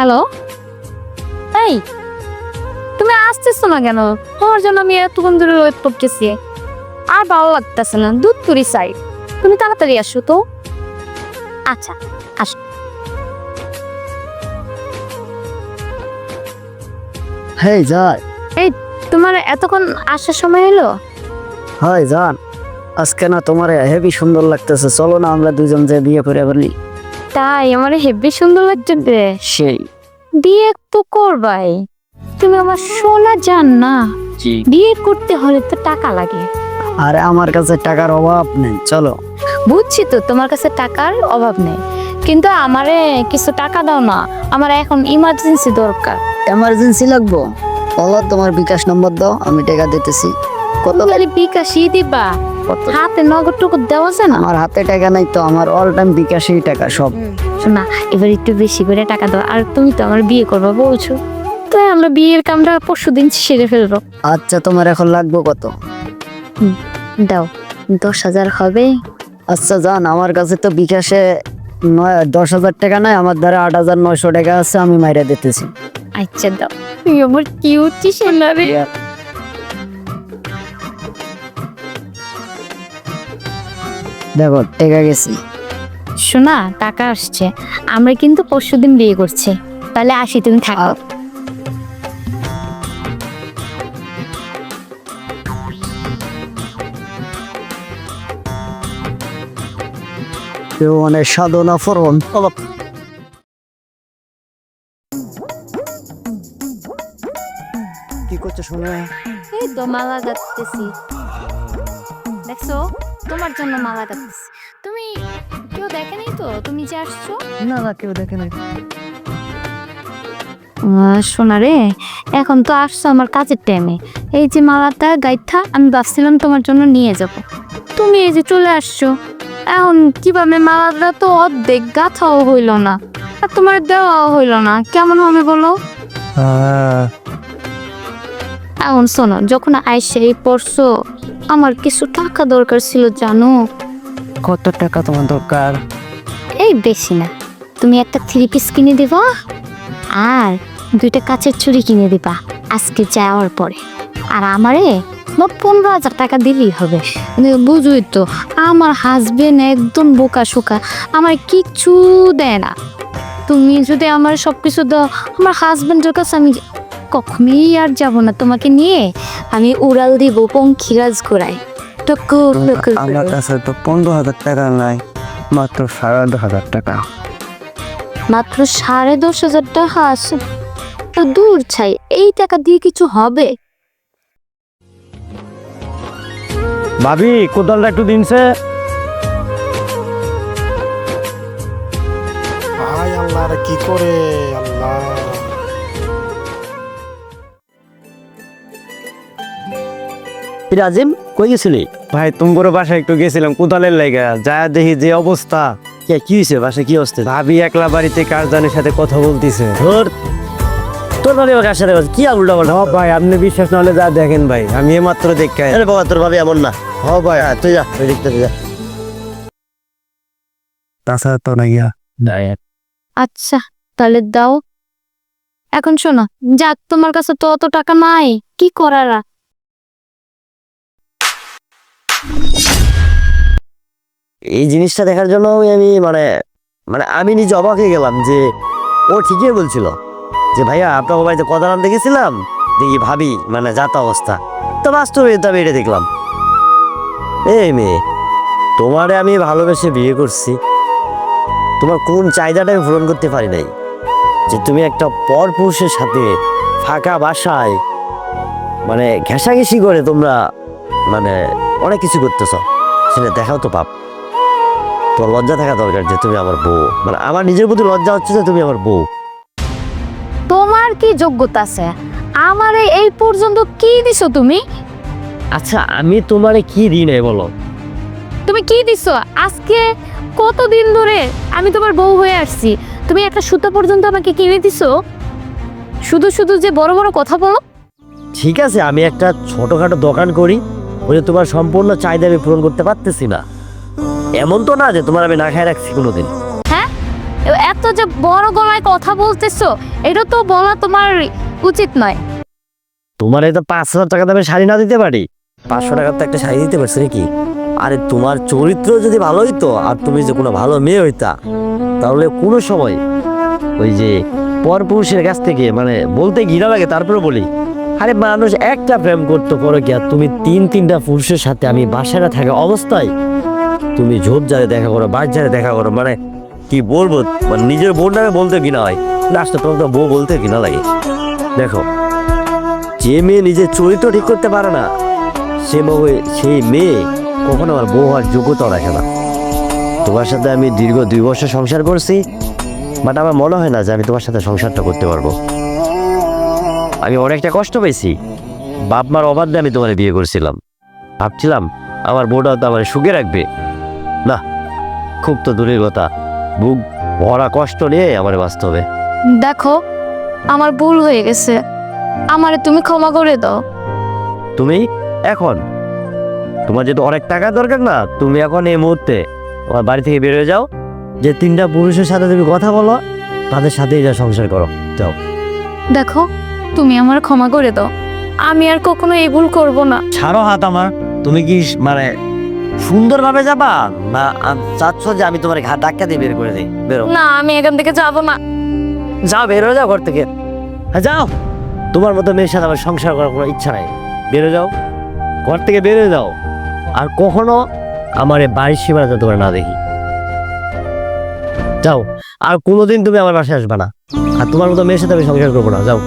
Hello, এই তুমি আসতেছো না কেন? তোমার জন্য আমি এতক্ষণ ধরে ওয়েট করতেছি, আর ভালো লাগতেছে না। দুধ তুরি চাই, তুমি তাড়াতাড়ি আসো তো। আচ্ছা, আসো। হেই যাই। এই তোমার এতক্ষণ আসার সময় হলো? হাই জান, আজকে না তোমার হেভি সুন্দর লাগতেছে, চলো না আমরা দুজন যে বিয়ে করে বলি। তাই? আমার হেব্বি সুন্দর লাগছে রে। সেই বিয়ে তো করবাই, তুমি আমার সোনা জান না। বিয়ে করতে হলে তো টাকা লাগে। আরে আমার কাছে টাকার অভাব নেই, চলো। বুঝছি তো তোমার কাছে টাকার অভাব নেই, কিন্তু আমারে কিছু টাকা দাও না, আমার এখন ইমার্জেন্সি দরকার। এমার্জেন্সি লাগবো? বলো তোমার বিকাশ নম্বর দাও, আমি টাকা দিতেছি। কত খালি বিকাশই দিবা? হাতে নগদ টুকুর দেওয়া যায় না? আমার হাতে টাকা নাই তো, আমার অল টাইম বিকাশই টাকা সব। শোনা, এবার একটু বেশি করে টাকা দাও। আর তুমি তো আমার বিয়ে করবা বলছো, তাই আমরা বিয়ের কামটা পরশুদিন সেরে ফেলবো। আচ্ছা, তোমার এখন লাগবে কত? দাও, 10,000 হবে? আচ্ছা জান, আমার কাছে তো বিকাশে 10,000 টাকা নাই, আমার দ্বারা 8,900 টাকা আছে, আমি মাইরা দিতেছি। আচ্ছা দাও। তুই আমার কিউটি সোনা রে। দেখো টাকা গেছি। শোনা, টাকা আসছে, আমরা কিন্তু পরশুদিন বিয়ে করছি। তাহলে আসি, তুমি থাকো। কেউ অনেক সাধনা ফরন। কি করছো শোনা? এই তো মালা গাঁথতেছি, দেখছো? তোমার জন্য মালা গাঁথতেছি। তুমি কেউ দেখেনি তো তুমি যে আসছো? না না, কেউ দেখে নাই। শোনা রে, এখন তো আসছো আমার কাজের টাইমে। এই যে মালাটা গাইথা আমি ভাবছিলাম তোমার জন্য নিয়ে যাব, তুমি এই যে চলে আসছো। এখন কিভাবে? মালাটা তো অর্ধেক গাঁথাও হইল না, আর তোমার দেওয়াও হইল না, কেমন হবে বলো? এখন শোনো, যখন আইসে পড়ছো, আমার কিছু টাকা দরকার ছিল জানো? কত টাকা তোমার দরকার? এই বেশি না, তুমি একটা 3 পিস কিনে দিবা আর 2টা কাচের চুড়ি কিনে দিবা আজকে যাওয়ার পরে। আর আমারে মোট 15,000 টাকা দিলেই হবে। বুঝুই তো, আমার হাজবেন্ড একদম বোকা শোকা, আমার কিচ্ছু দেয় না। তুমি যদি আমার সবকিছু দাও, আমার হাজবেন্ডের কাছে আমি কখনোই আর যাব না। তোমাকে নিয়ে আমি উড়াল দিব পঙ্খিরাজ ঘোড়ায়। টুকুর টুকুর করে। আমার কাছে তো 15,000 টাকা নাই, মাত্র 10,500 টাকা। মাত্র 10,500 টাকা আছে? তো দূর ছাই, এই টাকা দিয়ে কিছু হবে? ভাবি কোদালটা একটু দিনছে। হায় আল্লাহ, রে কি করে আল্লাহ। রাজিম কই গেছিলি? ভাই তোমার বাসায় একটু গেছিলাম কোদালের লাইগা, যা দেখি যে অবস্থা। কি হয়েছে বাসায়, কি অবস্থা? ভাবি একলা বাড়িতে কারজানের সাথে কথা বলতেছে। ধর, তোর ভাবি আমার কার সাথে কথা? কি উল্টা পাল্টা? ভাই আপনি বিশ্বাস না হলে যা দেখেন ভাই, আমি মাত্র দেখে। আরে বাবা, তোর ভাবি এমন না। ভাই তুই যা, তুই দেখতে যা। তাছাড়া তো না গিয়া আচ্ছা তাহলে দাও। এখন শোনো, যাক তোমার কাছে তো অত টাকা নাই, কি করার? এই জিনিসটা দেখার জন্য আমি মানে মানে আমি নিজে অবাক হয়ে গেলাম যে ও ঠিকই বলছিল যে ভাইয়া আপনার বাড়িতে কদাল আনতে গেছিলাম, দেখি ভাবি মানে যাতা অবস্থা। তো বাস্তবে আমি এটা দেখলাম। এই মেয়ে, তোমারে আমি ভালোবেসে বিয়ে করছি, তোমার কোন চাহিদাটা আমি পূরণ করতে পারি নাই, যে তুমি একটা পর পুরুষের সাথে ফাঁকা বাসায় মানে ঘেঁষাঘেঁষি করে তোমরা মানে অনেক কিছু করতেছ, সেটা দেখাও তো পাপ। তোর লজ্জা থাকা দরকার যে তুমি আমার বউ, মানে আমার নিজের প্রতি লজ্জা হচ্ছে যে তুমি আমার বউ। তোমার কি যোগ্যতা আছে? আমারে এই পর্যন্ত কি দিছো তুমি? আচ্ছা, আমি তোমারে কি দিই নাই বলো? তুমি কি দিছো? আজকে কতদিন ধরে আমি তোমার বউ হয়ে আসছি, তুমি একটা সুতা পর্যন্ত আমাকে কিনে দিছো? শুধু শুধু যে বড় বড় কথা বলো। ঠিক আছে, আমি একটা ছোটখাটো দোকান করি, ওই যে তোমার সম্পূর্ণ চাহিদা আমি পূরণ করতে পারতেছি না। এমন তো না যে তোমার আমি না খাই রাখছি কোনোদিন। হ্যাঁ, এত যে বড় গলায় কথা বলতেছো, এটা তো বলা তোমার উচিত নয়। তোমার এই তো 5,000 টাকা দামের শাড়ি না দিতে পারি, 500 টাকার তো একটা শাড়ি দিতে পারছি নাকি? আরে তোমার চরিত্র যদি ভালো হইতো আর তুমি যে কোনো ভালো মেয়ে হইতা, তাহলে কোনো সময় ওই যে পরপুরুষের কাছ থেকে মানে বলতে ঘৃণা লাগে, তারপরে বলি আরে মানুষ একটা প্রেম করতে পারো কি, আর তুমি 3-3টা পুরুষের সাথে আমি বাসায় থাকা অবস্থায় তুমি ঝোপ যারে দেখা করো, বাস যারে দেখা করো, মানে কি বলবো, মানে নিজের বোন নামে বলতে ঘৃণা হয়, লাস্টে তোমার তো বউ বলতে ঘৃণা লাগে। দেখো, যে মেয়ে নিজের চরিত্র ঠিক করতে পারে না সেই মেয়ে কখনো আমার বউ হওয়ার যোগ্যতা রাখে না। তোমার সাথে আমি দীর্ঘ 2 বছর সংসার করছি, বাট আমার মনে হয় না যে আমি তোমার সাথে সংসারটা করতে পারবো। আমি অনেকটা কষ্ট পেয়েছি, বাপ মার অবাধ দিয়ে আমি তোমার বিয়ে করছিলাম, ভাবছিলাম আমার বউটা তো আমার সুখে রাখবে, না, খুব তো দূরের কথা, বুক ভরা কষ্ট নিয়ে আমার বাঁচতে হবে। দেখো, আমার ভুল হয়ে গেছে, আমারে তুমি ক্ষমা করে দাও। তুমি এখন, তোমার যেহেতু অনেক টাকা দরকার না, তুমি এখন এই মুহূর্তে তোমার বাড়ি থেকে বের হয়ে যাও, যে 3টা পুরুষের সাথে তুমি কথা বলো তাদের সাথেই যা সংসার করো, যাও। দেখো, তুমি আমার ক্ষমা করে দাও, আমি আর কখনো এই ভুল করব না। ছাড়ো হাত আমার। তুমি কি মানে সুন্দরভাবে যাবা না চাচ্ছ যে আমি তোমার ঘাট ধাক্কা দিয়ে বের করে দিই? বেরো। না, আমি এখান থেকে যাব না। যাও, বের হয়ে যাও ঘর থেকে। হ্যাঁ যাও, তোমার মতো মেয়ের সাথে আমার সংসার করার কোনো ইচ্ছা নাই, বেরো যাও, ঘর থেকে বেরো যাও, আর কখনো আমার এই বাড়ির সীমানাতে তোমরা না দেখি। যাও, আর কোনোদিন তুমি আমার বাসায় আসবে না, আর তোমার মতো মেয়ের সাথে আমি সংসার করবো না, যাও।